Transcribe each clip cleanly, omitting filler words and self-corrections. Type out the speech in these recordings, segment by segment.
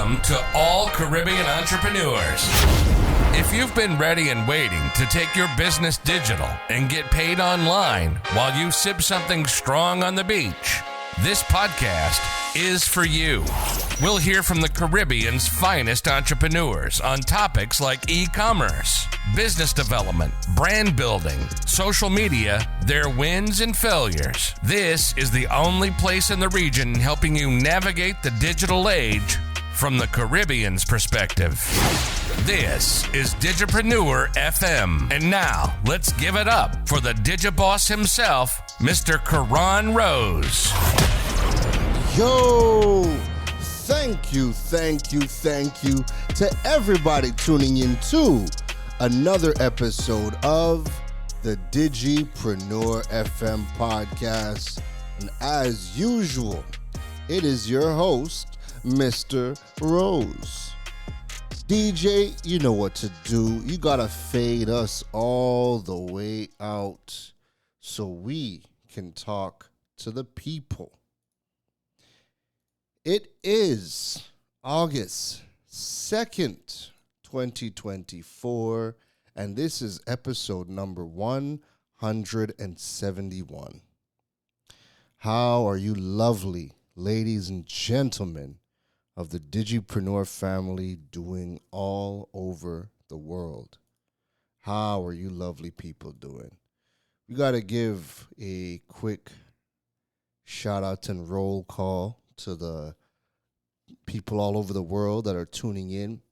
Welcome to all Caribbean entrepreneurs. If you've been ready and waiting to take your business digital and get paid online while you sip something strong on the beach, this podcast is for you. We'll hear from the Caribbean's finest entrepreneurs on topics like e-commerce, business development, brand building, social media, their wins and failures. This is the only place in the region helping you navigate the digital age from the Caribbean's perspective. This is Digipreneur FM. And now, let's give it up for the Digiboss himself, Mr. Keron Rose. Yo, thank you to everybody tuning in to another episode of the Digipreneur FM podcast. And as usual, it is your host, Mr. Rose. DJ, you know what to do. You gotta fade us all the way out so we can talk to the people. It is August 2nd, 2024, and this is episode number 171. How are you lovely, ladies and gentlemen of the Digipreneur family doing all over the world? How are you lovely people doing? We got to give a quick shout out and roll call to the people all over the world that are tuning in.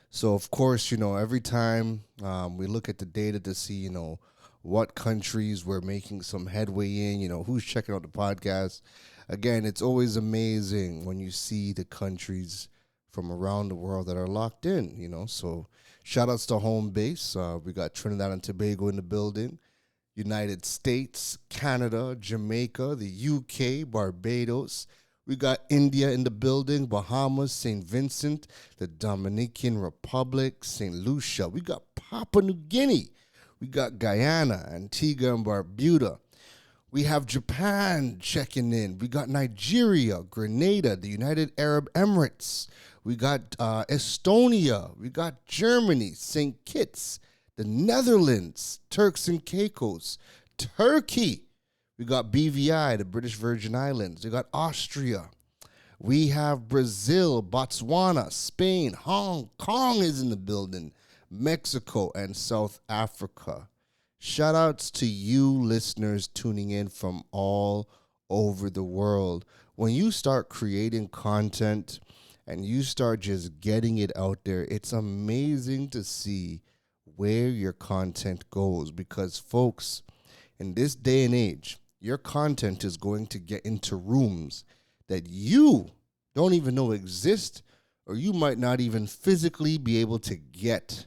So, of course, every time we look at the data to see, what countries we're making some headway in, who's checking out the podcast. Again, it's always amazing when you see the countries from around the world that are locked in, So, shout outs to home base. We got Trinidad and Tobago in the building. United States, Canada, Jamaica, the UK, Barbados. We got India in the building, Bahamas, St. Vincent, the Dominican Republic, St. Lucia. We got Papua New Guinea. We got Guyana, Antigua and Barbuda. We have Japan checking in. We got Nigeria, Grenada, the United Arab Emirates. We got Estonia. We got Germany, St. Kitts. The Netherlands, Turks and Caicos, Turkey. We got BVI, the British Virgin Islands. We got Austria. We have Brazil, Botswana, Spain, Hong Kong is in the building, Mexico, and South Africa. Shout outs to you listeners tuning in from all over the world. When you start creating content and you start just getting it out there, it's amazing to see where your content goes, because folks, in this day and age, your content is going to get into rooms that you don't even know exist, or you might not even physically be able to get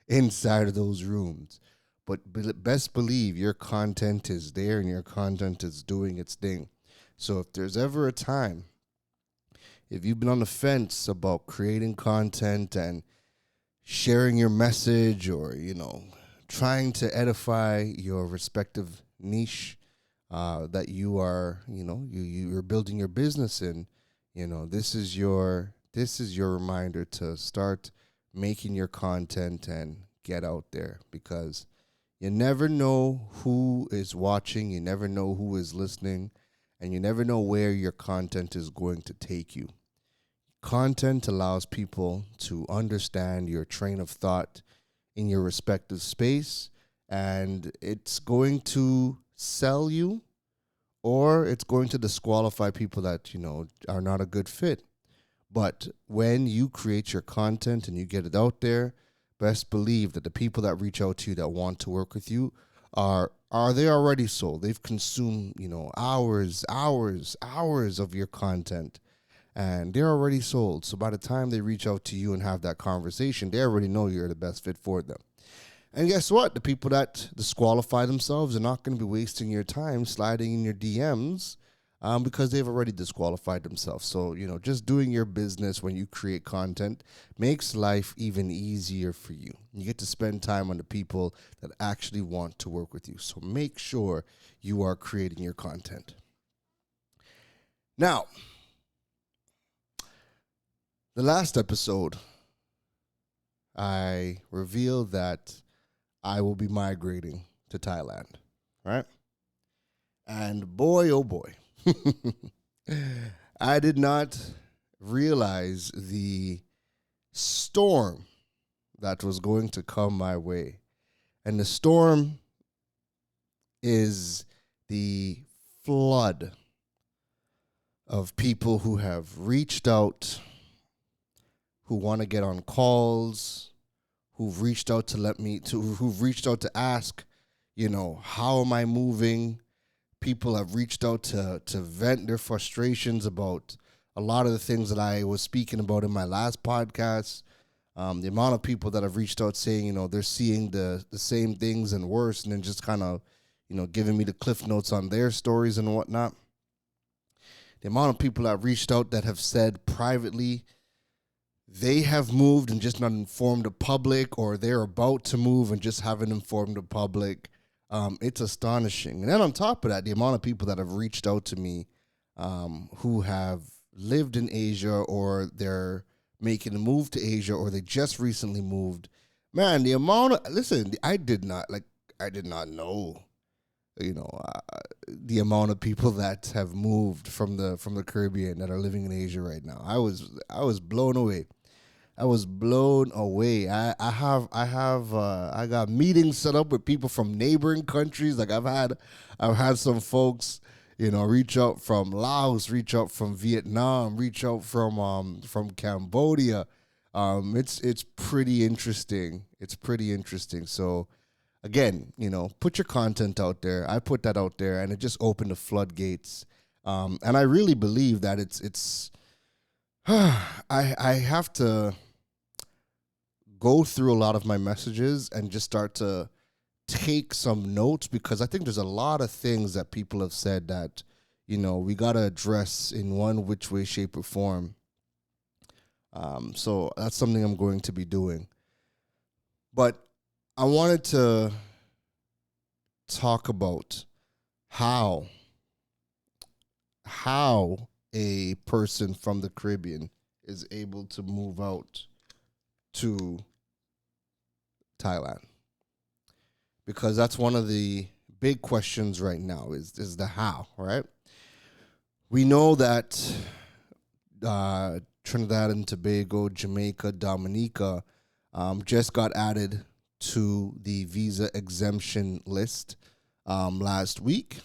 inside of those rooms. But best believe your content is there and your content is doing its thing. So if there's ever a time, if you've been on the fence about creating content and sharing your message, or, trying to edify your respective niche that you are, you're building your business in, this is your reminder to start making your content and get out there, because you never know who is watching, you never know who is listening, and you never know where your content is going to take you. Content allows people to understand your train of thought in your respective space, and it's going to sell you, or it's going to disqualify people that, are not a good fit. But when you create your content and you get it out there, best believe that the people that reach out to you that want to work with you are they already sold. They've consumed, hours of your content. And they're already sold. So by the time they reach out to you and have that conversation, they already know you're the best fit for them. And guess what? The people that disqualify themselves are not going to be wasting your time sliding in your DMs because they've already disqualified themselves. So, just doing your business when you create content makes life even easier for you. You get to spend time on the people that actually want to work with you. So make sure you are creating your content. Now, The last episode, I revealed that I will be migrating to Thailand, right? And boy, oh boy, I did not realize the storm that was going to come my way. And the storm is the flood of people who have reached out, who want to get on calls, who've reached out who've reached out to ask, how am I moving? People have reached out to vent their frustrations about a lot of the things that I was speaking about in my last podcast. The amount of people that have reached out saying, they're seeing the same things and worse, and then just kind of, giving me the cliff notes on their stories and whatnot. The amount of people that have reached out that have said privately they have moved and just not informed the public, or they're about to move and just haven't informed the public. It's astonishing. And then on top of that, the amount of people that have reached out to me who have lived in Asia, or they're making a move to Asia, or they just recently moved. Man, the amount of, listen, I did not know, the amount of people that have moved from the Caribbean that are living in Asia right now. I was blown away. I was blown away. I got meetings set up with people from neighboring countries. Like I've had some folks, reach out from Laos, reach out from Vietnam, reach out from Cambodia. It's pretty interesting. It's pretty interesting. So again, put your content out there. I put that out there, and it just opened the floodgates. And I really believe that it's I have to go through a lot of my messages and just start to take some notes, because I think there's a lot of things that people have said that, we got to address in one which way, shape, or form. So that's something I'm going to be doing. But I wanted to talk about how a person from the Caribbean is able to move out to Thailand, because that's one of the big questions right now is the how, right? We know that Trinidad and Tobago, Jamaica, Dominica just got added to the visa exemption list last week,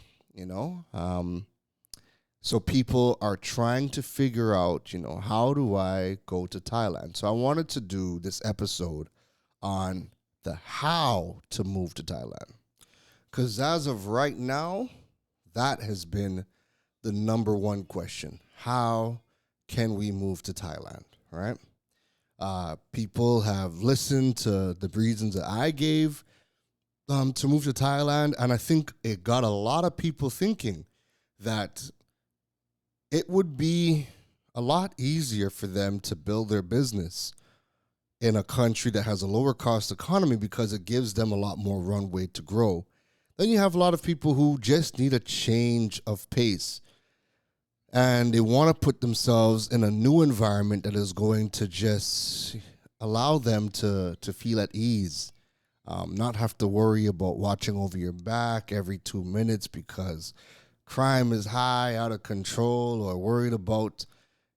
so people are trying to figure out, how do I go to Thailand? So I wanted to do this episode on the how to move to Thailand. Because as of right now, that has been the number one question. How can we move to Thailand, right? People have listened to the reasons that I gave to move to Thailand, and I think it got a lot of people thinking that it would be a lot easier for them to build their business in a country that has a lower cost economy, because it gives them a lot more runway to grow. Then you have a lot of people who just need a change of pace, and they want to put themselves in a new environment that is going to just allow them to feel at ease, not have to worry about watching over your back every 2 minutes because crime is high, out of control, or worried about,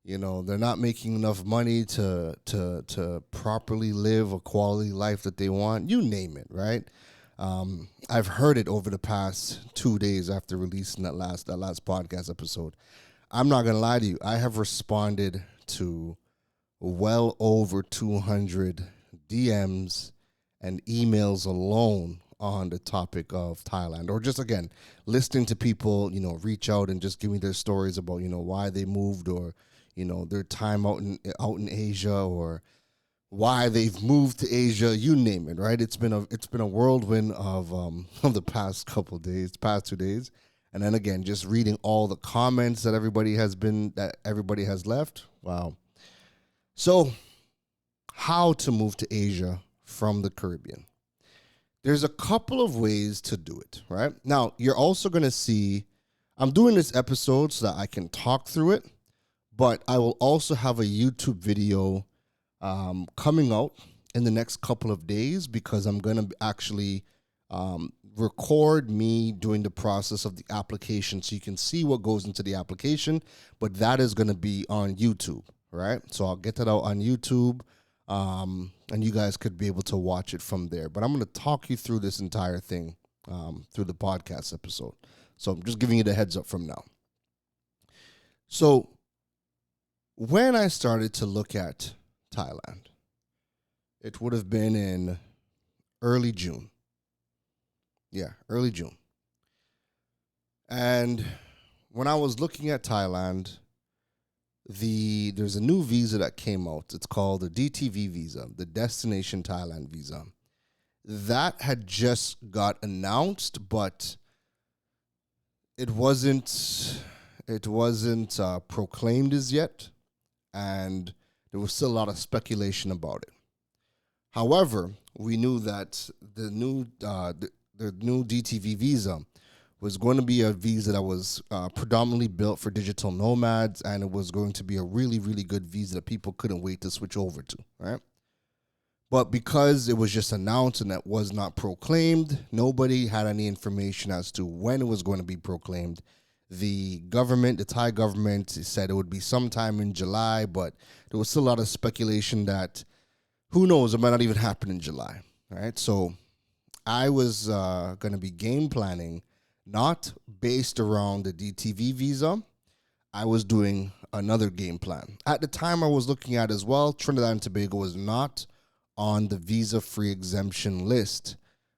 they're not making enough money to properly live a quality life that they want. You name it, right? I've heard it over the past 2 days after releasing that last podcast episode. I'm not gonna lie to you. I have responded to well over 200 DMs and emails alone on the topic of Thailand, or just, again, listening to people, reach out and just give me their stories about, why they moved, or, their time out in Asia, or why they've moved to Asia, you name it, right? It's been a whirlwind of the past 2 days. And then again, just reading all the comments that everybody has left. Wow. So, how to move to Asia from the Caribbean? There's a couple of ways to do it, right? Now, you're also going to see, I'm doing this episode so that I can talk through it, But I will also have a YouTube video coming out in the next couple of days, because I'm going to actually record me doing the process of the application, so you can see what goes into the application. But that is going to be on YouTube, right? So I'll get that out on YouTube, and you guys could be able to watch it from there. But I'm going to talk you through this entire thing through the podcast episode. So I'm just giving you the heads up from now. So when I started to look at Thailand, it would have been in early June. Yeah, early June. And when I was looking at Thailand, there's a new visa that came out. It's called the DTV visa, the Destination Thailand Visa. That had just got announced, but it wasn't proclaimed as yet, and there was still a lot of speculation about it. However, we knew that the new DTV visa was going to be a visa that was predominantly built for digital nomads, and it was going to be a really, really good visa that people couldn't wait to switch over to, right? But because it was just announced and it was not proclaimed, nobody had any information as to when it was going to be proclaimed. The Thai government, said it would be sometime in July, but there was still a lot of speculation that, who knows, it might not even happen in July, right? So I was going to be game planning, not based around the DTV visa. I was doing another game plan. At the time I was looking at as well, Trinidad and Tobago was not on the visa-free exemption list.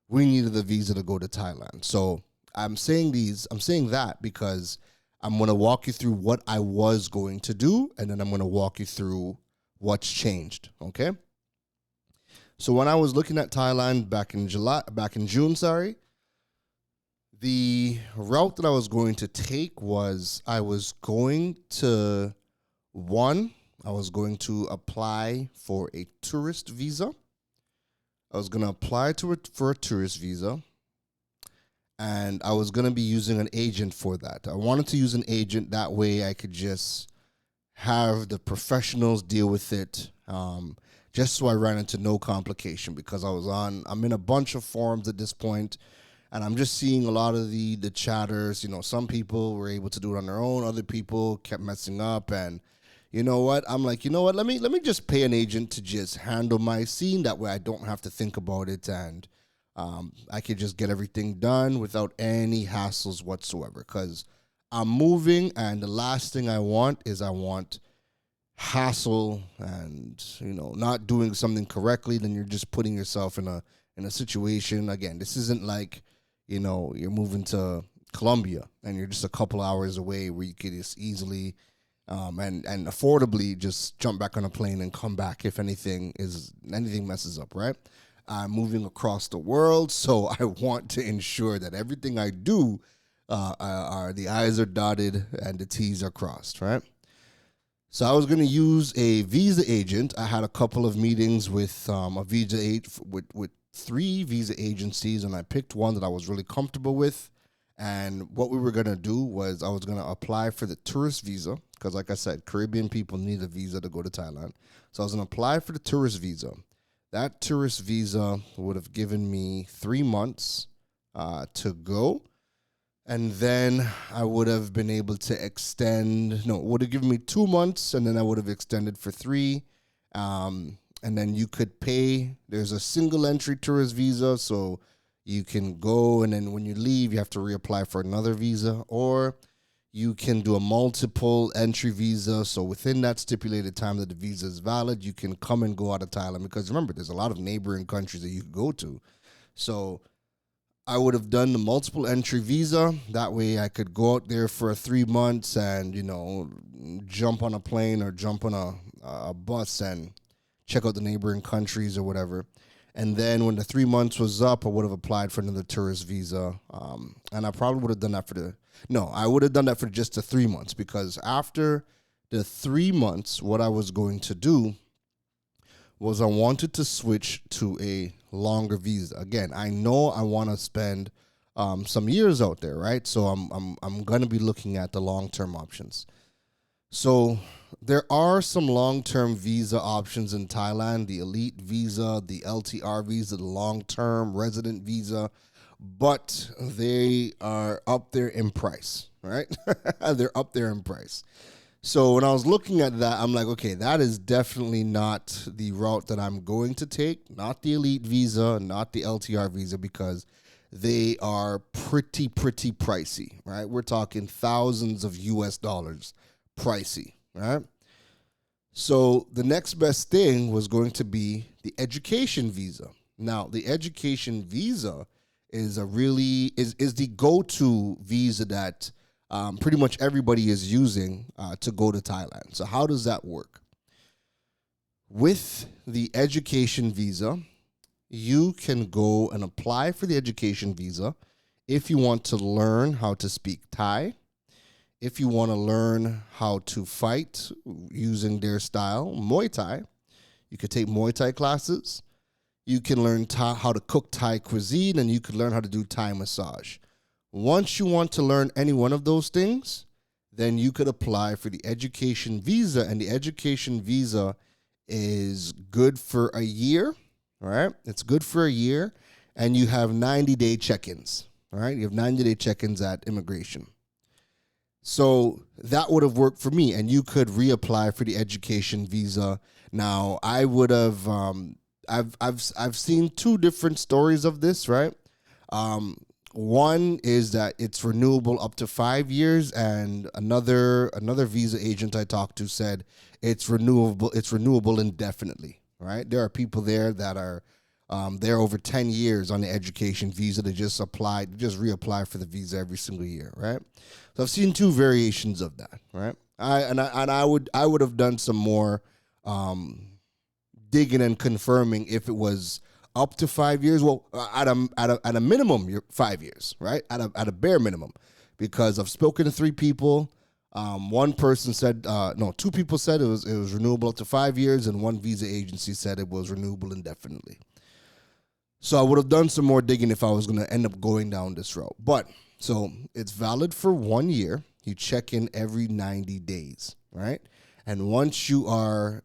We needed the visa to go to Thailand. So I'm saying that because I'm going to walk you through what I was going to do, and then I'm going to walk you through what's changed, okay? So when I was looking at Thailand back in June, the route that I was going to take was I was going to apply for a tourist visa. I was going to apply for a tourist visa, and I was going to be using an agent for that. I wanted to use an agent, that way I could just have the professionals deal with it, just so I ran into no complication, because I'm in a bunch of forums at this point, and I'm just seeing a lot of the chatters. Some people were able to do it on their own, other people kept messing up, and you know what? I'm like, let me just pay an agent to just handle my scene. That way I don't have to think about it, and I could just get everything done without any hassles whatsoever, because I'm moving, and the last thing I want hassle and, not doing something correctly. Then you're just putting yourself in a situation. Again, this isn't like, you're moving to Colombia and you're just a couple hours away, where you could just easily and affordably just jump back on a plane and come back if anything messes up, right? I'm moving across the world, so I want to ensure that everything I do are the I's are dotted and the T's are crossed, right? So I was going to use a visa agent. I had a couple of meetings with with 3 visa agencies, and I picked one that I was really comfortable with. And what we were going to do was I was going to apply for the tourist visa, because like I said, Caribbean people need a visa to go to Thailand. So I was going to apply for the tourist visa. That tourist visa would have given me 3 months to go. And then I would have been able to it would have given me 2 months, and then I would have extended for 3. And then you could pay. There's a single entry tourist visa, so you can go, and then when you leave, you have to reapply for another visa. Or you can do a multiple entry visa, so within that stipulated time that the visa is valid, you can come and go out of Thailand. Because remember, there's a lot of neighboring countries that you could go to. So I would have done the multiple entry visa. That way I could go out there for 3 months and, jump on a plane or jump on a bus and check out the neighboring countries or whatever. And then when the 3 months was up, I would have applied for another tourist visa. And I probably would have done that I would have done that for just the 3 months, because after the 3 months, what I was going to do was I wanted to switch to a longer visa. Again, I know I want to spend some years out there, right? So I'm going to be looking at the long-term options. So there are some long-term visa options in Thailand, the elite visa, the LTR visa, the long-term resident visa, but they are up there in price, right? They're up there in price. So when I was looking at that, I'm like, okay, that is definitely not the route that I'm going to take, not the elite visa, not the LTR visa, because they are pretty pricey, right? We're talking thousands of US dollars pricey, right? So the next best thing was going to be the education visa. Now, the education visa is the go-to visa that pretty much everybody is using to go to Thailand. So how does that work? With the education visa, you can go and apply for the education visa if you want to learn how to speak Thai, if you want to learn how to fight using their style, Muay Thai. You could take Muay Thai classes. You can learn how to cook Thai cuisine, and you could learn how to do Thai massage. Once you want to learn any one of those things, then you could apply for the education visa, and the education visa is good for a year, all right? It's good for a year, and you have 90-day check-ins, all right? You have 90-day check-ins at immigration. So that would have worked for me, and you could reapply for the education visa. Now, I would have, I've seen two different stories of this, right? One is that it's renewable up to 5 years, and another visa agent I talked to said it's renewable indefinitely. Right? There are people there that are there over 10 years on the education visa. They just reapply for the visa every single year. Right? So I've seen two variations of that. Right? I would have done some more digging and confirming if it was up to 5 years. Well, at a minimum, 5 years, right? At a bare minimum, because I've spoken to three people. One person said, no, two people said it was renewable up to 5 years, and one visa agency said it was renewable indefinitely. So I would have done some more digging if I was going to end up going down this route. But so it's valid for 1 year. You check in every 90 days, right? And once you are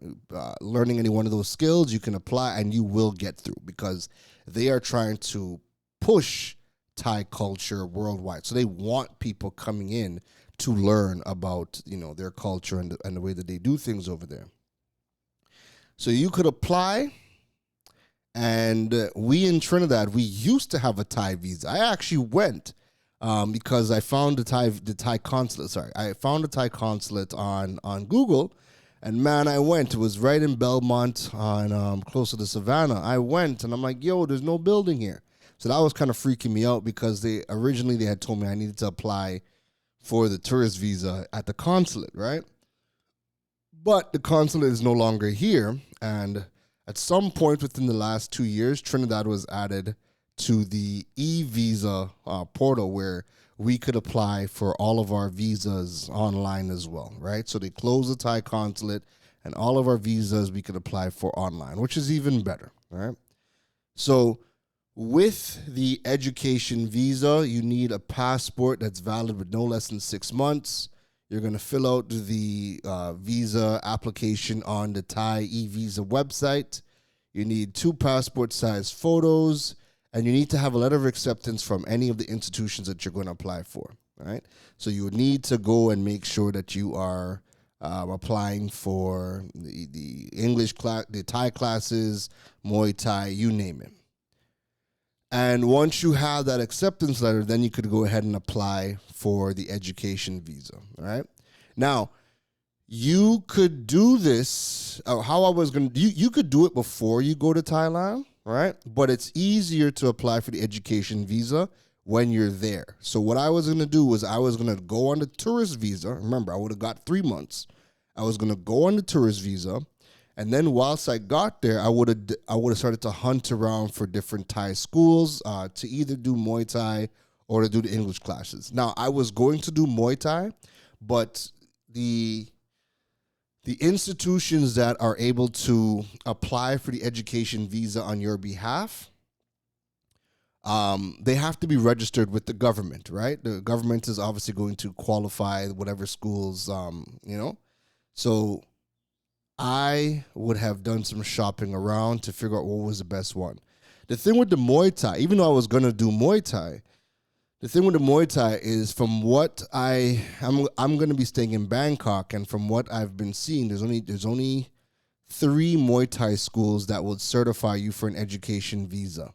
learning any one of those skills, you can apply and you will get through, because they are trying to push Thai culture worldwide. So they want people coming in to learn about, their culture and the way that they do things over there. So you could apply. And we in Trinidad, we used to have a Thai visa. I actually went because I found the Thai consulate. Sorry, I found a Thai consulate on Google, and man, I went. It was right in Belmont, on closer to Savannah. I went, and I'm like, yo, there's no building here. So that was kind of freaking me out, because they had told me I needed to apply for the tourist visa at the consulate, right? But the consulate is no longer here, and at some point within the last 2 years, Trinidad was added to the e-visa portal, where we could apply for all of our visas online as well, right? So they closed the Thai consulate, and all of our visas we could apply for online, which is even better, right? So with the education visa, you need a passport that's valid with no less than 6 months. You're going to fill out the visa application on the Thai e-visa website. You need 2 passport-sized photos, and you need to have a letter of acceptance from any of the institutions that you're going to apply for, right? So you would need to go and make sure that you are applying for the English class, the Thai classes, Muay Thai, you name it. And once you have that acceptance letter, then you could go ahead and apply for the education visa, all right? Now, you could do this, you could do it before you go to Thailand, right? But it's easier to apply for the education visa when you're there. So what I was going to do was I was going to go on the tourist visa. Remember, I would have got 3 months. I was going to go on the tourist visa. And then whilst I got there, I would have started to hunt around for different Thai schools to either do Muay Thai or to do the English classes. Now, I was going to do Muay Thai, but the institutions that are able to apply for the education visa on your behalf, they have to be registered with the government, right? The government is obviously going to qualify whatever schools, So I would have done some shopping around to figure out what was the best one. The thing with the Muay Thai, even though I was going to do Muay Thai, the thing with the Muay Thai is from what I'm going to be staying in Bangkok, and from what I've been seeing, there's only 3 Muay Thai schools that will certify you for an education visa.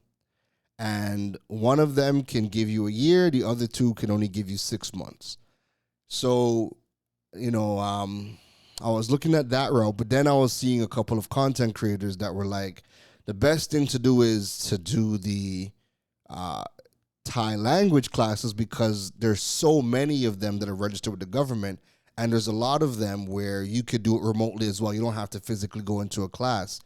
And one of them can give you a year, the other 2 can only give you 6 months. So, I was looking at that route, but then I was seeing a couple of content creators that were like, the best thing to do is to do the Thai language classes, because there's so many of them that are registered with the government, and there's a lot of them where you could do it remotely as well. You don't have to physically go into a class.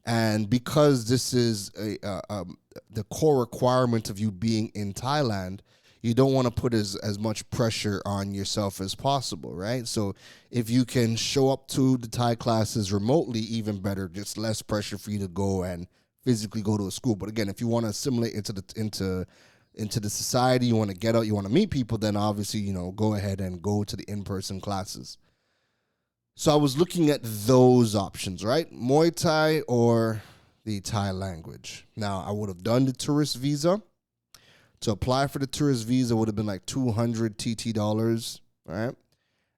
And because this is the core requirement of you being in Thailand, you don't want to put as much pressure on yourself as possible, right? So if you can show up to the Thai classes remotely, even better, just less pressure for you to go and physically go to a school. But again, if you want to assimilate into the society, you want to get out, you want to meet people, then obviously, go ahead and go to the in-person classes. So I was looking at those options, right? Muay Thai or the Thai language. Now, I would have done the tourist visa. To apply for the tourist visa would have been like 200 TT dollars, right?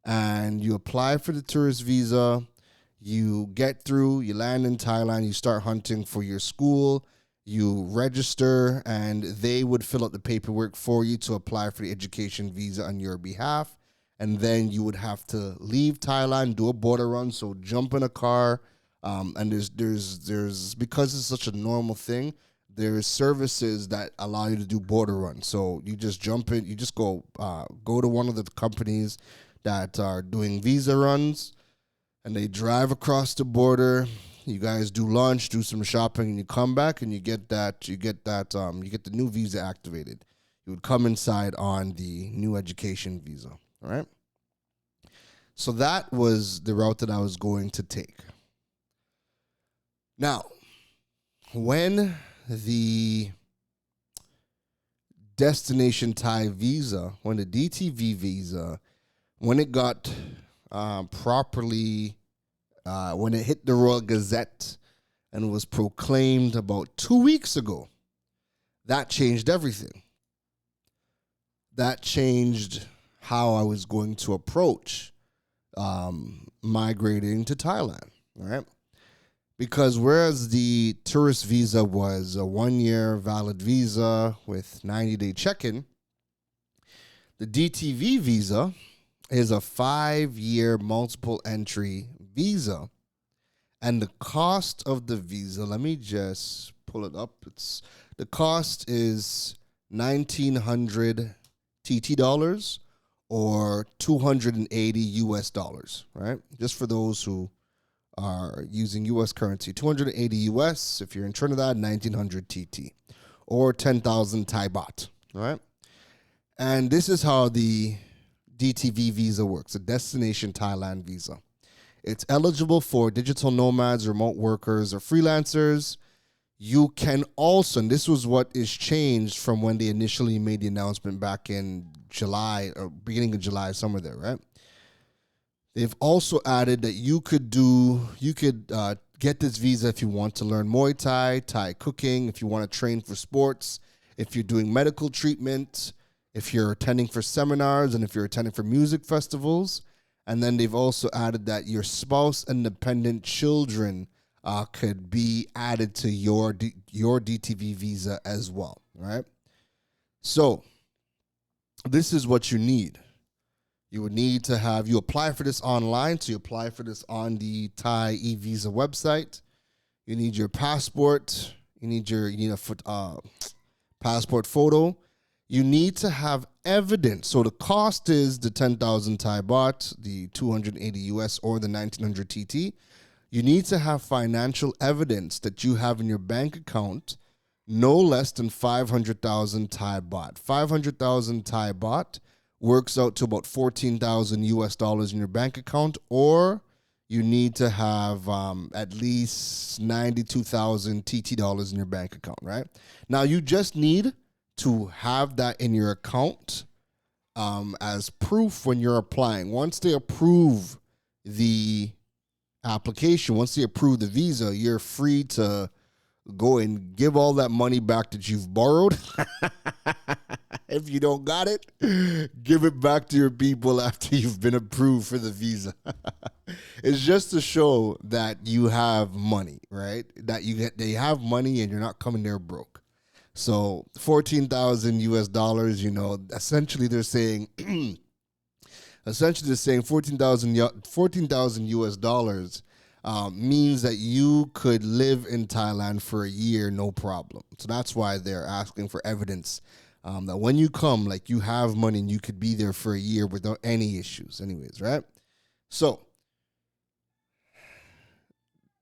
And you apply for the tourist visa, you get through, you land in Thailand, you start hunting for your school, you register, and they would fill out the paperwork for you to apply for the education visa on your behalf. And then you would have to leave Thailand, do a border run, so jump in a car, and there's because it's such a normal thing, there's services that allow you to do border runs. So you just jump in, you just go to one of the companies that are doing visa runs, and they drive across the border. You guys do lunch, do some shopping, and you come back and you get the new visa activated. You would come inside on the new education visa, all right? So that was the route that I was going to take. Now, when the Destination Thai Visa, when the DTV visa, when it got properly, when it hit the Royal Gazette and was proclaimed about 2 weeks ago, that changed everything. That changed how I was going to approach migrating to Thailand, right? Because whereas the tourist visa was a 1-year valid visa with 90-day check-in, the DTV visa is a 5-year multiple entry visa. And the cost of the visa, let me just pull it up. The cost is 1,900 TT dollars or 280 US dollars, right? Just for those who are using US currency, 280 US. If you're in Trinidad, 1,900 TT or 10,000 Thai baht, all right? And this is how the DTV visa works, a Destination Thailand Visa. It's eligible for digital nomads, remote workers, or freelancers. You can also, and this was what is changed from when they initially made the announcement back in July, or beginning of July, somewhere there, right? They've also added that you could get this visa if you want to learn Muay Thai, Thai cooking, if you want to train for sports, if you're doing medical treatment, if you're attending for seminars, and if you're attending for music festivals. And then they've also added that your spouse and dependent children could be added to your DTV visa as well, right? So this is what you need. You would need to have, you apply for this online, so you apply for this on the Thai e-visa website. You need your passport. You need a passport photo. You need to have evidence. So the cost is the 10,000 Thai baht, the 280 US, or the 1,900 TT. You need to have financial evidence that you have in your bank account no less than 500,000 Thai baht. 500,000 Thai baht works out to about 14,000 US dollars in your bank account, or you need to have at least 92,000 TT dollars in your bank account, right? Now, you just need to have that in your account as proof when you're applying. Once they approve the application, once they approve the visa, you're free to go and give all that money back that you've borrowed. If you don't got it, give it back to your people after you've been approved for the visa. It's just to show that you have money, right? That they have money and you're not coming there broke. So 14,000 US dollars, essentially they're saying 14,000 US dollars means that you could live in Thailand for a year, no problem. So that's why they're asking for evidence that when you come, like, you have money and you could be there for a year without any issues anyways, right? So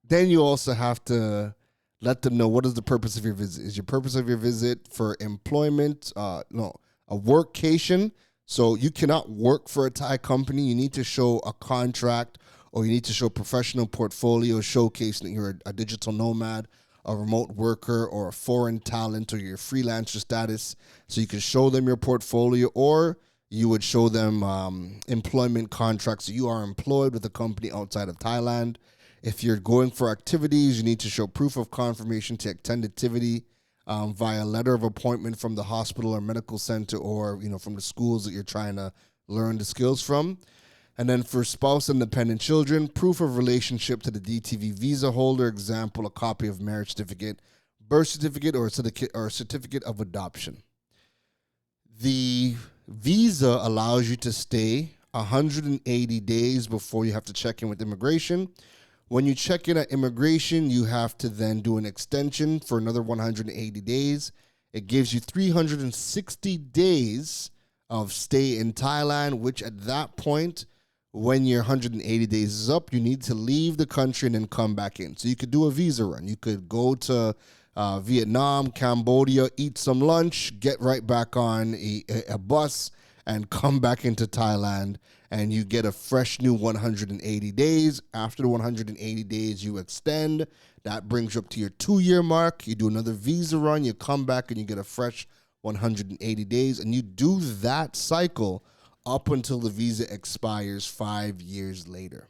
then you also have to let them know, what is the purpose of your visit? Is your purpose of your visit for employment? No, a workcation. So you cannot work for a Thai company. You need to show a contract, or you need to show professional portfolio showcasing that you're a digital nomad, a remote worker, or a foreign talent, or your freelancer status. So you can show them your portfolio, or you would show them employment contracts. So you are employed with a company outside of Thailand. If you're going for activities, you need to show proof of confirmation to attend activity via letter of appointment from the hospital or medical center, or from the schools that you're trying to learn the skills from. And then for spouse and dependent children, proof of relationship to the DTV visa holder, example, a copy of marriage certificate, birth certificate, or a certificate of adoption. The visa allows you to stay 180 days before you have to check in with immigration. When you check in at immigration, you have to then do an extension for another 180 days. It gives you 360 days of stay in Thailand, which at that point, when your 180 days is up, you need to leave the country and then come back in. So you could do a visa run. You could go to Vietnam, Cambodia, eat some lunch, get right back on a bus, and come back into Thailand, and you get a fresh new 180 days. After the 180 days, you extend. That brings you up to your 2-year mark. You do another visa run, you come back, and you get a fresh 180 days, and you do that cycle up until the visa expires 5 years later.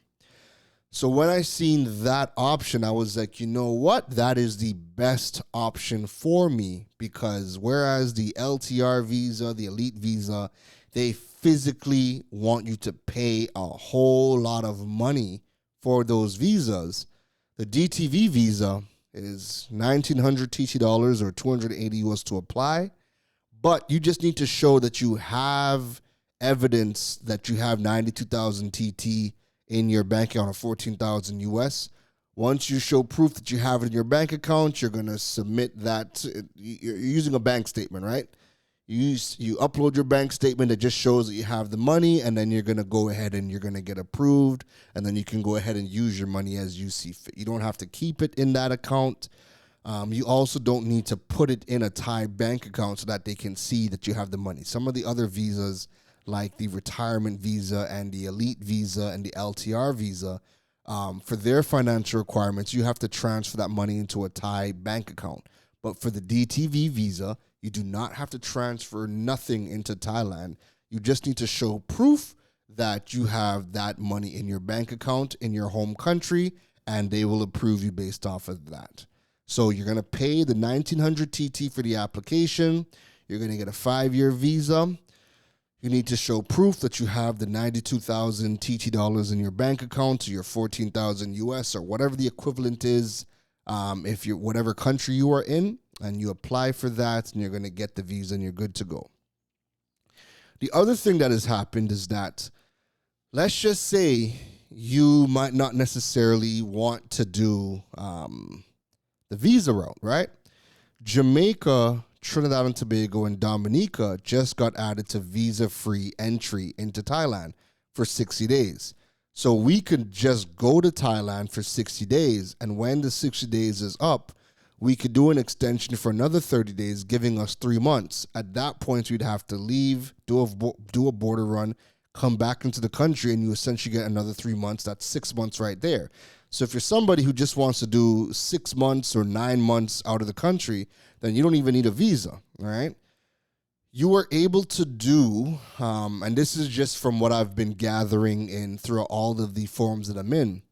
So when I seen that option, I was like, you know what? That is the best option for me, because whereas the LTR visa, the elite visa, they physically want you to pay a whole lot of money for those visas. The DTV visa is 1,900 TT dollars or 280 US to apply, but you just need to show that you have evidence that you have 92,000 TT in your bank account, or 14,000 US. Once you show proof that you have it in your bank account, you're going to submit that. You're using a bank statement, right? You upload your bank statement that just shows that you have the money, and then you're going to go ahead and you're going to get approved, and then you can go ahead and use your money as you see fit. You don't have to keep it in that account. You also don't need to put it in a Thai bank account so that they can see that you have the money. Some of the other visas, like the retirement visa and the elite visa and the LTR visa, for their financial requirements, you have to transfer that money into a Thai bank account. But for the DTV visa, you do not have to transfer nothing into Thailand. You just need to show proof that you have that money in your bank account in your home country, and they will approve you based off of that. So you're going to pay the 1,900 TT for the application. You're going to get a 5-year visa. You need to show proof that you have the 92,000 TT dollars in your bank account, or your 14,000 US, or whatever the equivalent is, if you're whatever country you are in, and you apply for that, and you're going to get the visa, and you're good to go. The other thing that has happened is that, let's just say you might not necessarily want to do the visa route, right? Jamaica, Trinidad and Tobago, and Dominica just got added to visa-free entry into Thailand for 60 days. So we could just go to Thailand for 60 days, and when the 60 days is up, we could do an extension for another 30 days, giving us 3 months. At that point, we'd have to leave, do a border run, come back into the country, and you essentially get another 3 months. That's 6 months right there. So if you're somebody who just wants to do 6 months or 9 months out of the country, then you don't even need a visa, all right? you are able to do, and this is just from what I've been gathering in through all of the forums that I'm in,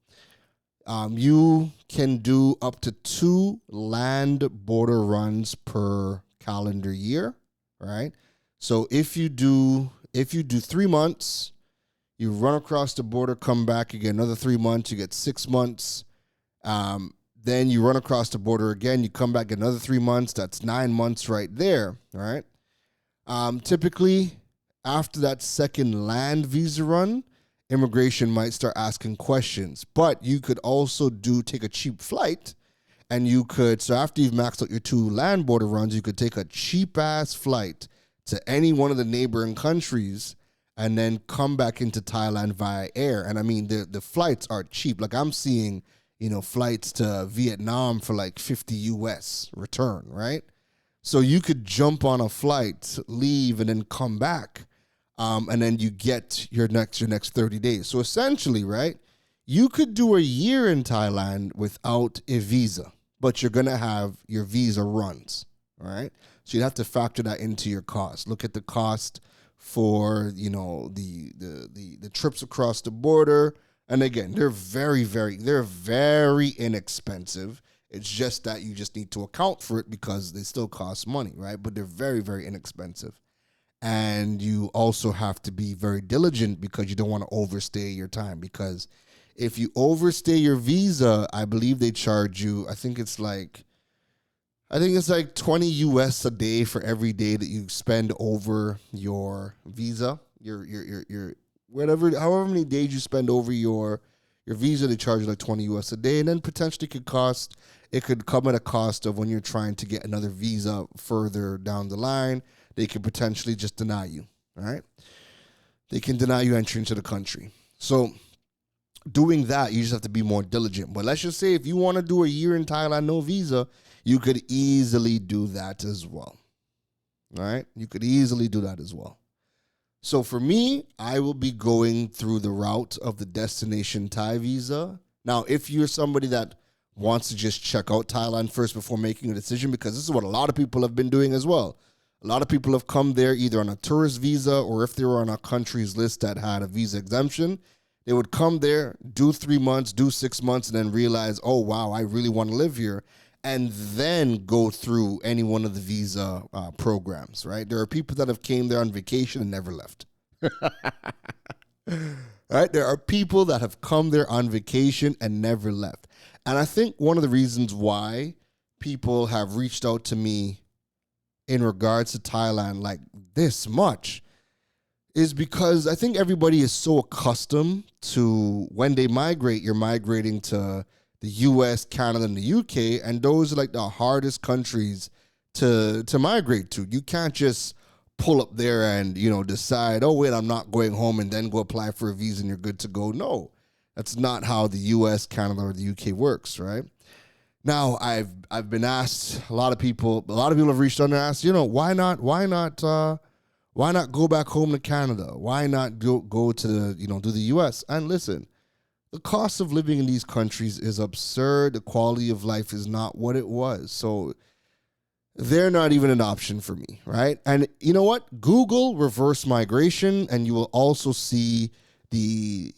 you can do up to 2 land border runs per calendar year, right? So if you do 3 months, you run across the border, come back, you get another 3 months, you get 6 months. Then you run across the border again, you come back another 3 months, that's 9 months right there, all right? Typically, after that second land visa run, immigration might start asking questions. But you could also take a cheap flight, and so after you've maxed out your 2 land border runs, you could take a cheap-ass flight to any one of the neighboring countries and then come back into Thailand via air. And I mean, the flights are cheap. Like I'm seeing, flights to Vietnam for like 50 US return, right? So you could jump on a flight, leave, and then come back, and then you get your next 30 days. So essentially, right, you could do a year in Thailand without a visa, but you're gonna have your visa runs, all right? So you'd have to factor that into your cost. Look at the cost for the trips across the border. And again, they're very inexpensive. It's just that you just need to account for it because they still cost money, right? But they're very, very inexpensive. And you also have to be very diligent because you don't want to overstay your time. Because if you overstay your visa, I believe they charge you, I think it's like 20 US a day for every day that you spend over your visa, your whatever, however many days you spend over your visa, they charge you like 20 US a day, and then potentially it could come at a cost of when you're trying to get another visa further down the line, they could potentially just deny you, all right? They can deny you entry into the country. So doing that, you just have to be more diligent. But let's just say if you want to do a year in Thailand, no visa, you could easily do that as well, all right? You could easily do that as well. So for me, I will be going through the route of the Destination Thai Visa. Now, if you're somebody that wants to just check out Thailand first before making a decision, because this is what a lot of people have been doing as well. A lot of people have come there either on a tourist visa or if they were on a country's list that had a visa exemption, they would come there, do 3 months, do 6 months, and then realize, oh, wow, I really want to live here, and then go through any one of the visa programs, right? There are people that have came there on vacation and never left. Right? There are people that have come there on vacation and never left. And I think one of the reasons why people have reached out to me in regards to Thailand like this much is because I think everybody is so accustomed to when they migrate, you're migrating to the US, Canada, and the UK, and those are like the hardest countries to migrate to. You can't just pull up there and, decide, oh, wait, I'm not going home and then go apply for a visa and you're good to go. No, that's not how the US, Canada, or the UK works, right? Now, I've been asked, a lot of people have reached out and asked, why not go back home to Canada? Why not go to the, do the US? And listen, the cost of living in these countries is absurd. The quality of life is not what it was. So they're not even an option for me, right? And you know what? Google reverse migration, and you will also see the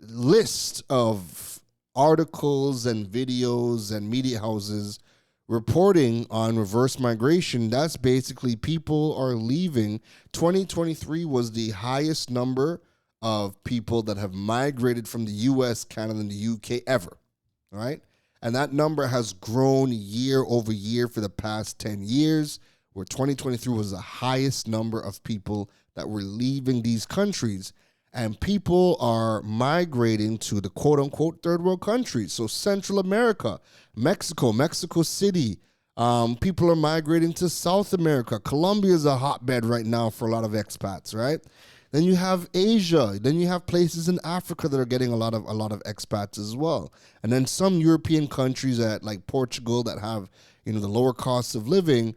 list of articles and videos and media houses reporting on reverse migration. That's basically people are leaving. 2023 was the highest number of people that have migrated from the US, Canada, and the UK ever, all right? And that number has grown year over year for the past 10 years, where 2023 was the highest number of people that were leaving these countries. And people are migrating to the quote-unquote third world countries. So Central America, Mexico City. People are migrating to South America. Colombia is a hotbed right now for a lot of expats, right? Then you have Asia. Then you have places in Africa that are getting a lot of expats as well. And then some European countries like Portugal that have, the lower costs of living.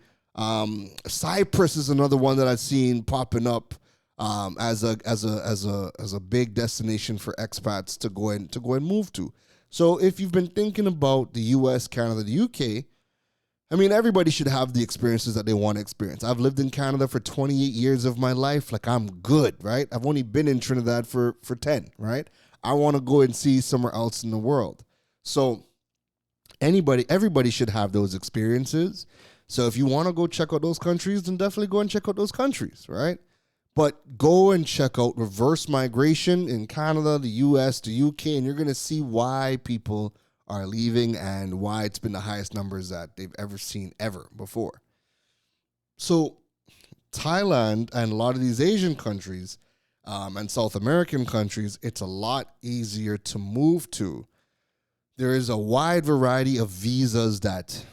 Cyprus is another one that I've seen popping up as a big destination for expats to go and move to. So if you've been thinking about the US, Canada, the UK, I mean, everybody should have the experiences that they want to experience. I've lived in Canada for 28 years of my life. Like, I'm good, right? I've only been in Trinidad for 10, right? I want to go and see somewhere else in the world. So everybody should have those experiences. So if you want to go check out those countries, then definitely go and check out those countries, right? But go and check out reverse migration in Canada, the US, the UK, and you're going to see why people are leaving and why it's been the highest numbers that they've ever seen ever before. So Thailand and a lot of these Asian countries and South American countries, it's a lot easier to move to. There is a wide variety of visas that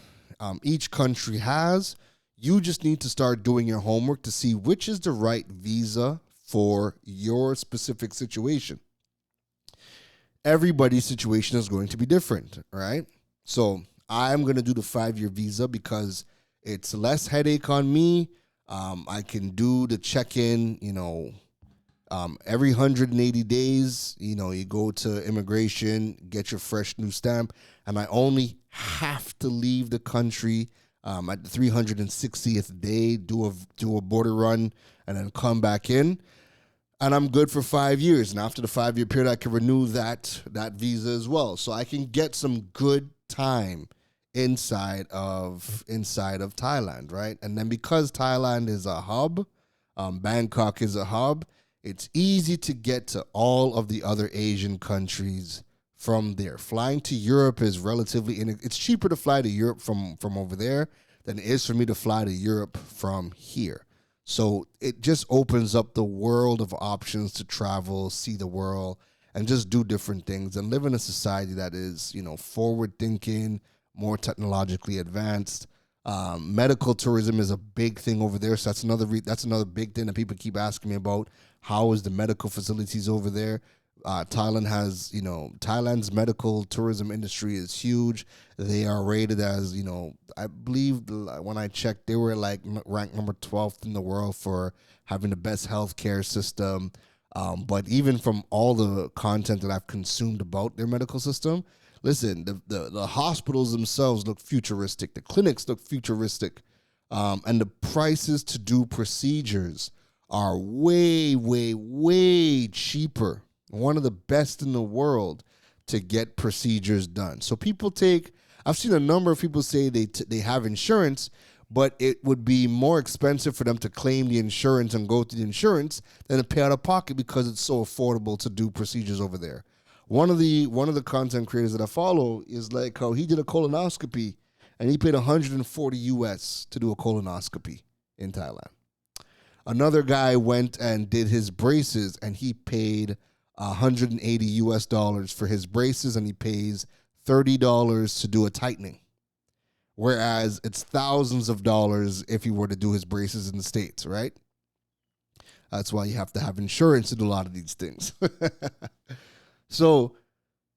each country has. You just need to start doing your homework to see which is the right visa for your specific situation. Everybody's situation is going to be different, right? So I'm going to do the 5-year visa because it's less headache on me. I can do the check-in, every 180 days, you go to immigration, get your fresh new stamp, and I only have to leave the country at the 360th day, do a border run, and then come back in. And I'm good for 5 years. And after the 5-year period, I can renew that visa as well. So I can get some good time inside of Thailand, right? And then because Thailand is a hub, Bangkok is a hub, it's easy to get to all of the other Asian countries from there. Flying to Europe is relatively it's cheaper to fly to Europe from over there than it is for me to fly to Europe from here. So it just opens up the world of options to travel, see the world, and just do different things and live in a society that is, forward thinking, more technologically advanced. Medical tourism is a big thing over there. So that's another big thing that people keep asking me about. How is the medical facilities over there? Thailand's medical tourism industry is huge. They are rated as, I believe when I checked, they were ranked number 12th in the world for having the best healthcare system. But even from all the content that I've consumed about their medical system, listen, the hospitals themselves look futuristic. The clinics look futuristic. And the prices to do procedures are way, way, way cheaper. One of the best in the world to get procedures done. So I've seen a number of people say they have insurance, but it would be more expensive for them to claim the insurance and go through the insurance than to pay out of pocket because it's so affordable to do procedures over there. One of the content creators that I follow is like how he did a colonoscopy and he paid $140 to do a colonoscopy in Thailand. Another guy went and did his braces and he paid $180 for his braces, and he pays $30 to do a tightening. Whereas it's thousands of dollars if he were to do his braces in the States, right? That's why you have to have insurance to do a lot of these things. So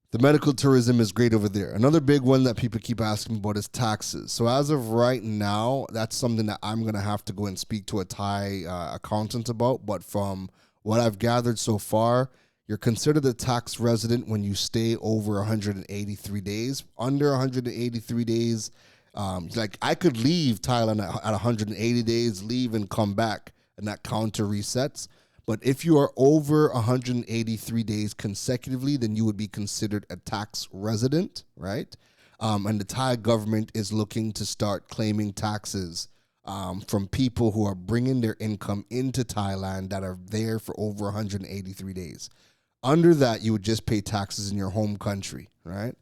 the medical tourism is great over there. Another big one that people keep asking about is taxes. So as of right now, that's something that I'm going to have to go and speak to a Thai accountant about. But from what I've gathered so far, you're considered a tax resident when you stay over 183 days. Under 183 days, I could leave Thailand at 180 days, leave and come back, and that counter resets. But if you are over 183 days consecutively, then you would be considered a tax resident, right? And the Thai government is looking to start claiming taxes from people who are bringing their income into Thailand that are there for over 183 days. Under that, you would just pay taxes in your home country, right?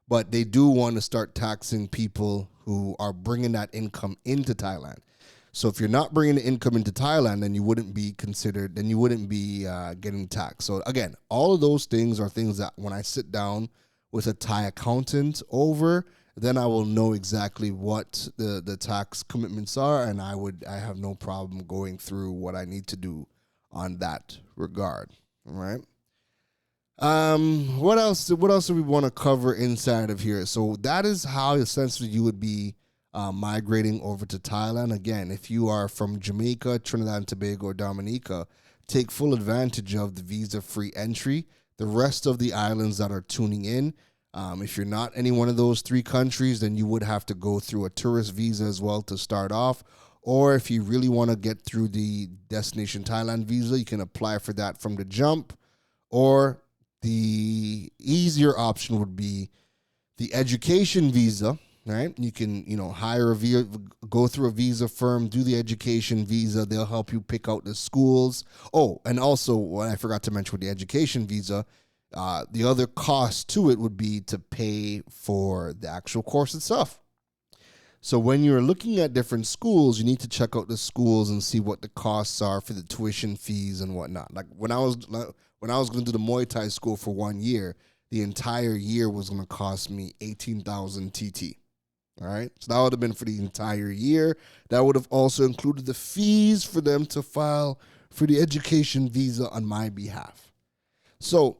But they do want to start taxing people who are bringing that income into Thailand. So if you're not bringing the income into Thailand, then you wouldn't be considered, then you wouldn't be getting taxed. So again, all of those things are things that when I sit down with a Thai accountant then I will know exactly what the tax commitments are, and I have no problem going through what I need to do on that regard. All right. What else do we want to cover inside of here? So that is how essentially you would be migrating over to Thailand. Again, if you are from Jamaica, Trinidad and Tobago, or Dominica, take full advantage of the visa-free entry. The rest of the islands that are tuning in, If you're not any one of those three countries, then you would have to go through a tourist visa as well to start off. Or if you really want to get through the Destination Thailand Visa, you can apply for that from the jump. Or the easier option would be the education visa, right? You can, hire go through a visa firm, do the education visa. They'll help you pick out the schools. Oh, and also, what I forgot to mention with the education visa, the other cost to it would be to pay for the actual course itself. So when you're looking at different schools, you need to check out the schools and see what the costs are for the tuition fees and whatnot. Like when I was going to do the Muay Thai school for 1 year, the entire year was going to cost me 18,000 TT. All right. So that would have been for the entire year. That would have also included the fees for them to file for the education visa on my behalf. So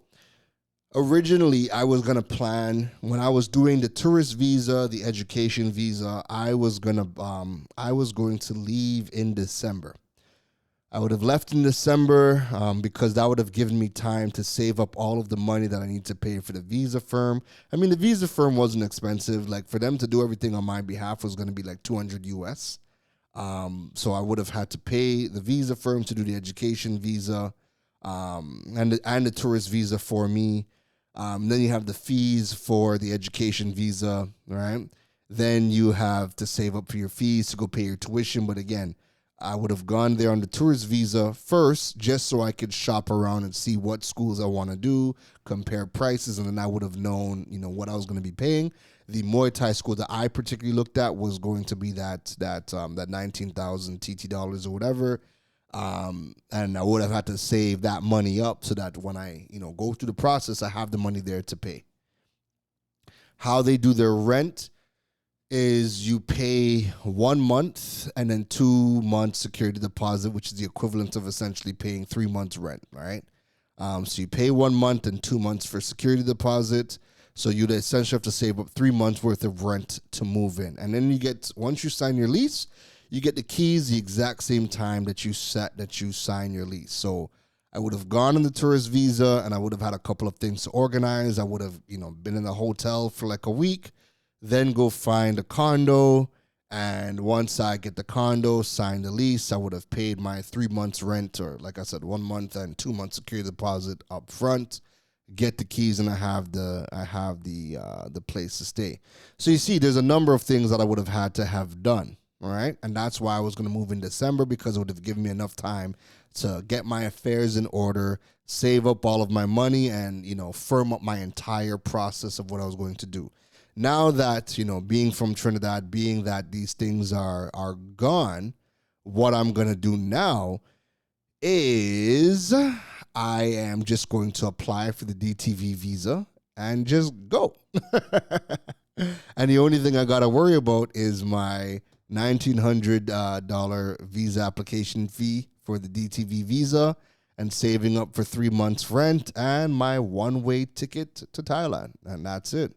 originally, I was going to plan, when I was doing the tourist visa, the education visa, I was going to leave in December. I would have left in December because that would have given me time to save up all of the money that I need to pay for the visa firm. I mean, the visa firm wasn't expensive. Like, for them to do everything on my behalf was going to be like 200 US. So I would have had to pay the visa firm to do the education visa and the tourist visa for me. Then you have the fees for the education visa, right? Then you have to save up for your fees to go pay your tuition. But again, I would have gone there on the tourist visa first just so I could shop around and see what schools I want to do, compare prices, and then I would have known, what I was going to be paying. The Muay Thai school that I particularly looked at was going to be that 19,000 TT dollars or whatever. And I would have had to save that money up so that when I, go through the process, I have the money there to pay. How they do their rent is you pay 1 month and then 2 months security deposit, which is the equivalent of essentially paying 3 months rent, right? So you pay 1 month and 2 months for security deposit. So you'd essentially have to save up 3 months worth of rent to move in. And then once you sign your lease, you get the keys the exact same time that you sign your lease. So I would have gone on the tourist visa and I would have had a couple of things to organize. I would have, been in a hotel for like a week, then go find a condo. And once I get the condo, sign the lease, I would have paid my 3 months rent, or like I said, 1 month and 2 months security deposit up front, get the keys, and I have the place to stay. So you see, there's a number of things that I would have had to have done. All right. And that's why I was going to move in December, because it would have given me enough time to get my affairs in order, save up all of my money, and, firm up my entire process of what I was going to do. Now that, being from Trinidad, being that these things are gone, what I'm going to do now is I am just going to apply for the DTV visa and just go. And the only thing I got to worry about is my $1,900 visa application fee for the DTV visa, and saving up for 3 months rent, and my one-way ticket to Thailand. And that's it.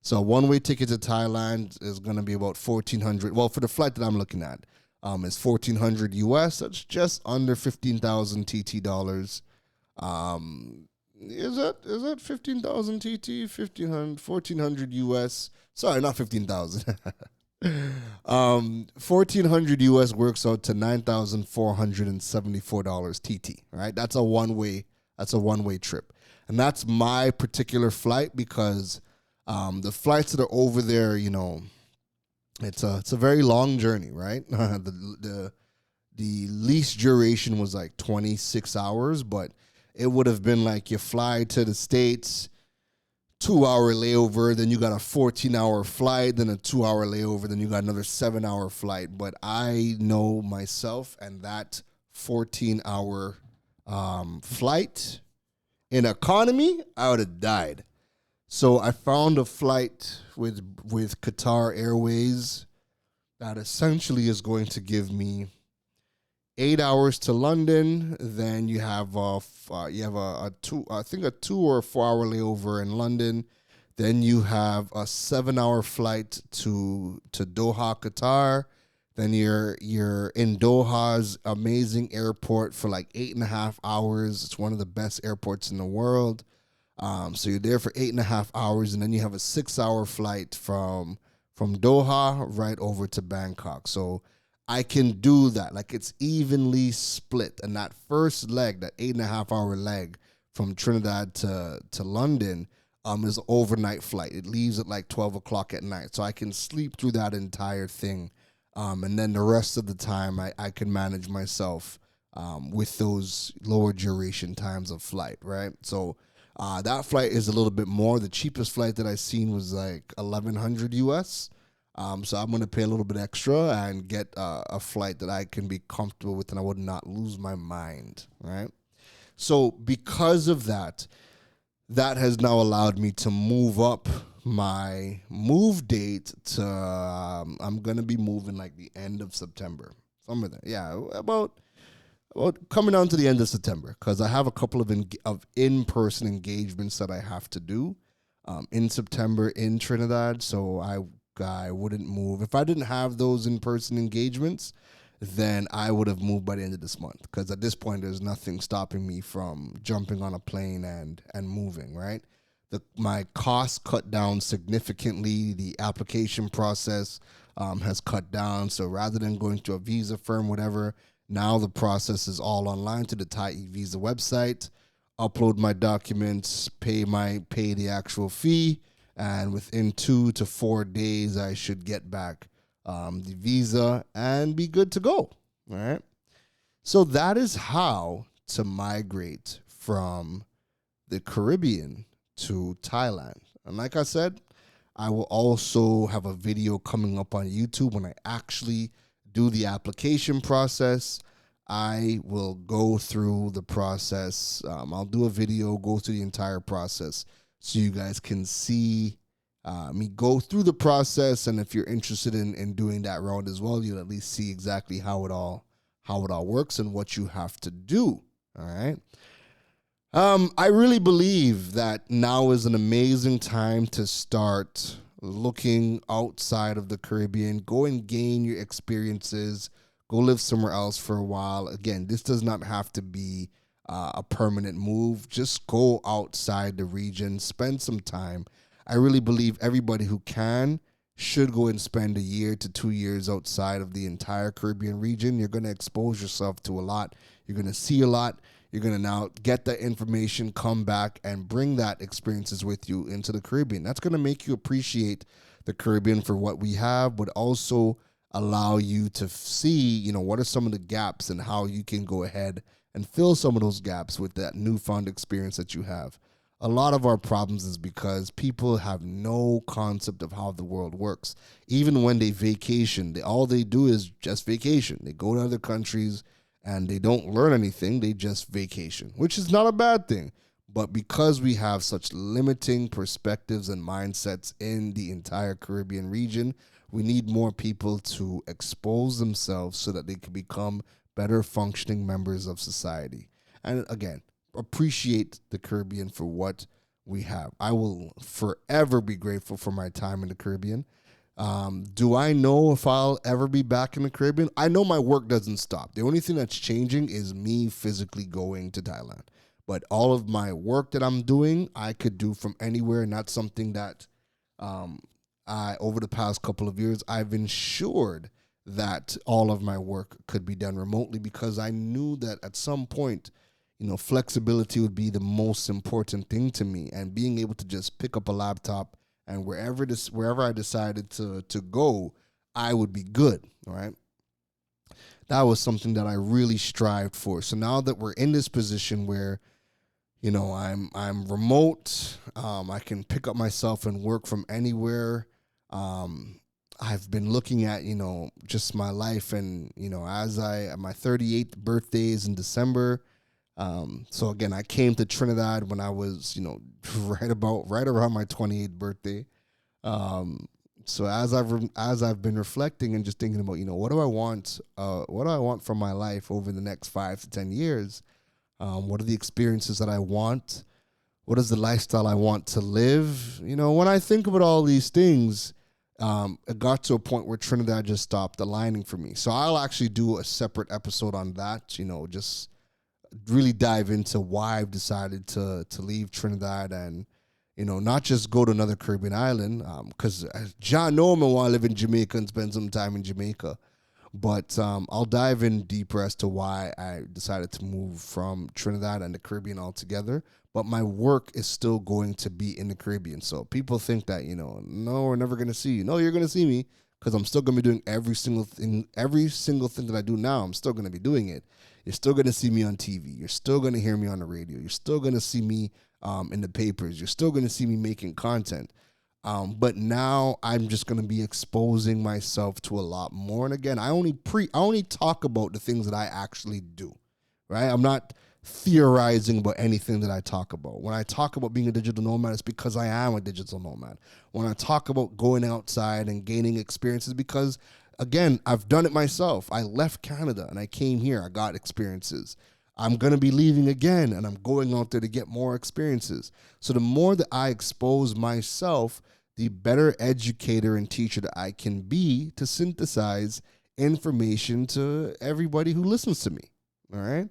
So a one-way ticket to Thailand is going to be about $1,400. Well, for the flight that I'm looking at, it's $1,400 US. That's just under 15,000 TT dollars. Is that 15,000 TT? 1,400 US. Sorry, not 15,000. 1,400 US works out to $9,474 TT. Right, that's a one way trip, and that's my particular flight, because the flights that are over there, it's a very long journey, right? The least duration was like 26 hours, but it would have been like you fly to the States, 2-hour layover, then you got a 14-hour flight, then a 2-hour layover, then you got another 7-hour flight. But I know myself, and that 14-hour flight in economy, I would have died. So I found a flight with Qatar Airways that essentially is going to give me 8 hours to London. Then you have a 2 or 4 hour layover in London. Then you have a 7-hour flight to Doha, Qatar. Then you're in Doha's amazing airport for like 8.5 hours. It's one of the best airports in the world. So you're there for 8.5 hours, and then you have a 6 hour flight from Doha right over to Bangkok. So I can do that. Like, it's evenly split. And that first leg, that 8.5 hour leg from Trinidad to London, is an overnight flight. It leaves at like 12 o'clock at night. So I can sleep through that entire thing. And then the rest of the time I can manage myself with those lower duration times of flight, right? So that flight is a little bit more. The cheapest flight that I seen was like 1,100 US. So I'm going to pay a little bit extra and get a flight that I can be comfortable with and I would not lose my mind, right? So because of that, that has now allowed me to move up my move date to, I'm going to be moving like the end of September. Somewhere there. Yeah, about coming on to the end of September, because I have a couple of in-person engagements that I have to do in September in Trinidad. So I wouldn't move. If I didn't have those in-person engagements, then I would have moved by the end of this month, because at this point, there's nothing stopping me from jumping on a plane and moving, right? My costs cut down significantly. The application process has cut down. So rather than going to a visa firm, whatever, now the process is all online to the Thai Visa website, upload my documents, pay the actual fee, and within 2 to 4 days, I should get back the visa and be good to go. All right. So that is how to migrate from the Caribbean to Thailand. And like I said, I will also have a video coming up on YouTube when I actually do the application process. I will go through the process. I'll do a video, go through the entire process so you guys can see me go through the process. And if you're interested in doing that route as well, you'll at least see exactly how it all works and what you have to do. All right. I really believe that now is an amazing time to start looking outside of the Caribbean. Go and gain your experiences. Go live somewhere else for a while. Again, this does not have to be a permanent move. Just go outside the region. Spend some time. I really believe everybody who can should go and spend a year to 2 years outside of the entire Caribbean region. You're going to expose yourself to a lot. You're going to see a lot. You're going to now get that information, come back, and bring that experiences with you into the Caribbean. That's going to make you appreciate the Caribbean for what we have, but also allow you to see, what are some of the gaps and how you can go ahead and fill some of those gaps with that newfound experience that you have. A lot of our problems is because people have no concept of how the world works. Even when they vacation, all they do is just vacation. They go to other countries and they don't learn anything. They just vacation, which is not a bad thing. But because we have such limiting perspectives and mindsets in the entire Caribbean region, we need more people to expose themselves so that they can become better functioning members of society. And again, appreciate the Caribbean for what we have. I will forever be grateful for my time in the Caribbean. Do I know if I'll ever be back in the Caribbean? I know my work doesn't stop. The only thing that's changing is me physically going to Thailand. But all of my work that I'm doing, I could do from anywhere, and that's something that over the past couple of years, I've ensured that all of my work could be done remotely, because I knew that at some point, flexibility would be the most important thing to me, and being able to just pick up a laptop and wherever I decided to go, I would be good. All right. That was something that I really strived for. So now that we're in this position where, I'm remote, I can pick up myself and work from anywhere. I've been looking at, just my life, and, my 38th birthday is in December. So again, I came to Trinidad when I was, right around my 28th birthday. So as I've been reflecting and just thinking about, what do I want from my life over the next 5 to 10 years? What are the experiences that I want? What is the lifestyle I want to live? When I think about all these things, it got to a point where Trinidad just stopped aligning for me. So I'll actually do a separate episode on that, just really dive into why I've decided to leave Trinidad and, not just go to another Caribbean island, because John Norman want to live in Jamaica and spend some time in Jamaica. But I'll dive in deeper as to why I decided to move from Trinidad and the Caribbean altogether. But my work is still going to be in the Caribbean. So people think that, no, we're never going to see you. No, you're going to see me because I'm still going to be doing every single thing that I do now. I'm still going to be doing it. You're still going to see me on TV. You're still going to hear me on the radio. You're still going to see me in the papers. You're still going to see me making content. But now I'm just going to be exposing myself to a lot more. And again, I only talk about the things that I actually do, right? I'm not theorizing about anything that I talk about. When I talk about being a digital nomad, it's because I am a digital nomad. When I talk about going outside and gaining experiences, because again, I've done it myself. I left Canada and I came here. I got experiences. I'm going to be leaving again and I'm going out there to get more experiences. So the more that I expose myself, the better educator and teacher that I can be to synthesize information to everybody who listens to me. All right.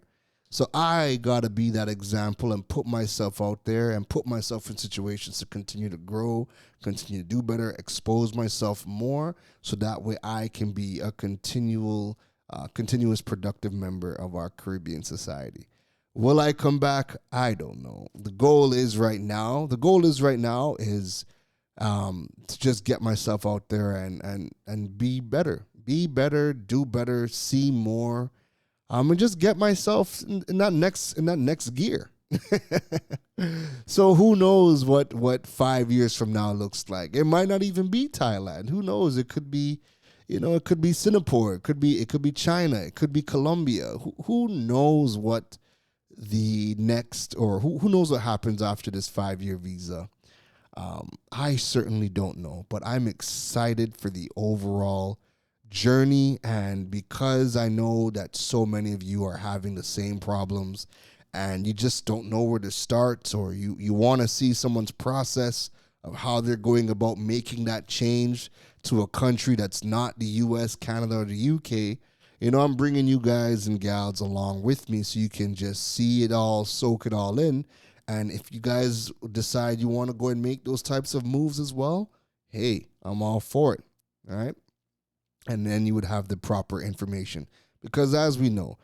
So I got to be that example and put myself out there and put myself in situations to continue to grow, continue to do better, expose myself more so that way I can be a continuous productive member of our Caribbean society. Will I come back? I don't know. The goal is right now is to just get myself out there and be better, do better, see more. And just get myself in that next gear. So who knows what 5 years from now looks like? It might not even be Thailand. Who knows? It could be, it could be Singapore. It could be China. It could be Colombia. Who knows what the next, or who knows what happens after this 5-year visa? I certainly don't know, but I'm excited for the overall journey, and because I know that so many of you are having the same problems and you just don't know where to start, or you want to see someone's process of how they're going about making that change to a country that's not the US, Canada, or the UK, I'm bringing you guys and gals along with me so you can just see it all, soak it all in. And if you guys decide you want to go and make those types of moves as well, hey, I'm all for it. All right. And then you would have the proper information. Because as we know,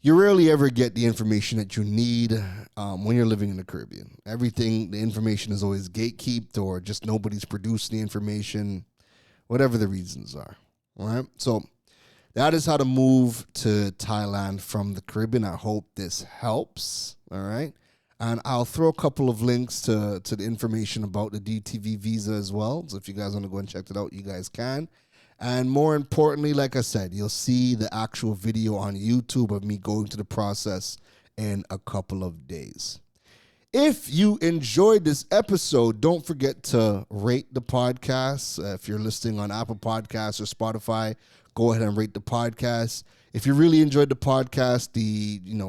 you rarely ever get the information that you need when you're living in the Caribbean. The information is always gatekept, or just nobody's producing the information, whatever the reasons are. All right. So that is how to move to Thailand from the Caribbean. I hope this helps. All right. And I'll throw a couple of links to the information about the DTV visa as well. So if you guys want to go and check it out, you guys can. And more importantly, like I said, you'll see the actual video on YouTube of me going through the process in a couple of days. If you enjoyed this episode, don't forget to rate the podcast. If you're listening on Apple Podcasts or Spotify, go ahead and rate the podcast. If you really enjoyed the podcast,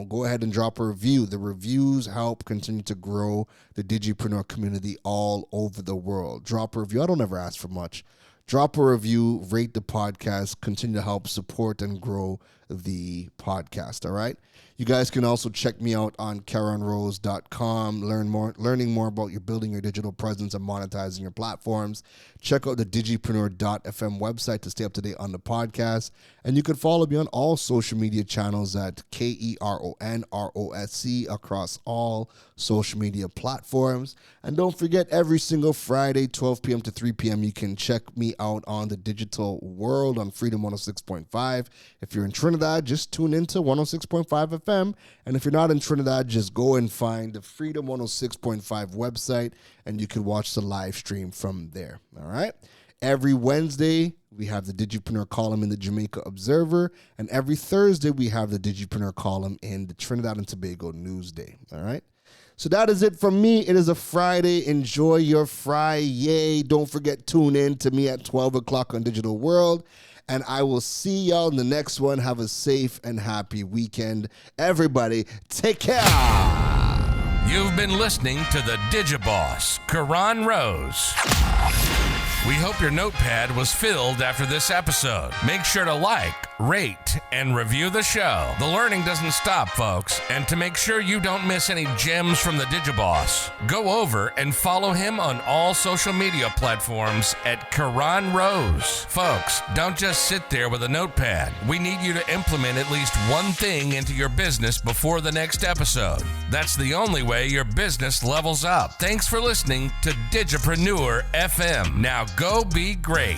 go ahead and drop a review. The reviews help continue to grow the Digipreneur community all over the world. Drop a review. I don't ever ask for much. Drop a review, rate the podcast, continue to help support and grow the podcast, all right? You guys can also check me out on KeronRose.com, learning more about your building your digital presence and monetizing your platforms. Check out the Digipreneur.fm website to stay up to date on the podcast. And you can follow me on all social media channels at KeronRosc across all social media platforms. And don't forget, every single Friday, 12 p.m. to 3 p.m., you can check me out on the digital world on Freedom 106.5. If you're in Trinidad, just tune into 106.5 FM. And if you're not in Trinidad, just go and find the Freedom 106.5 website, and you can watch the live stream from there. All right. Every Wednesday, we have the Digipreneur column in the Jamaica Observer, and every Thursday, we have the Digipreneur column in the Trinidad and Tobago Newsday. All right. So that is it from me. It is a Friday. Enjoy your Friday. Don't forget, tune in to me at 12 o'clock on Digital World. And I will see y'all in the next one. Have a safe and happy weekend. Everybody, take care. You've been listening to the Digiboss, Keron Rose. We hope your notepad was filled after this episode. Make sure to like, rate, and review the show. The learning doesn't stop, folks. And to make sure you don't miss any gems from the Digiboss, go over and follow him on all social media platforms at Keron Rose. Folks, don't just sit there with a notepad. We need you to implement at least one thing into your business before the next episode. That's the only way your business levels up. Thanks for listening to Digipreneur FM. Now go be great.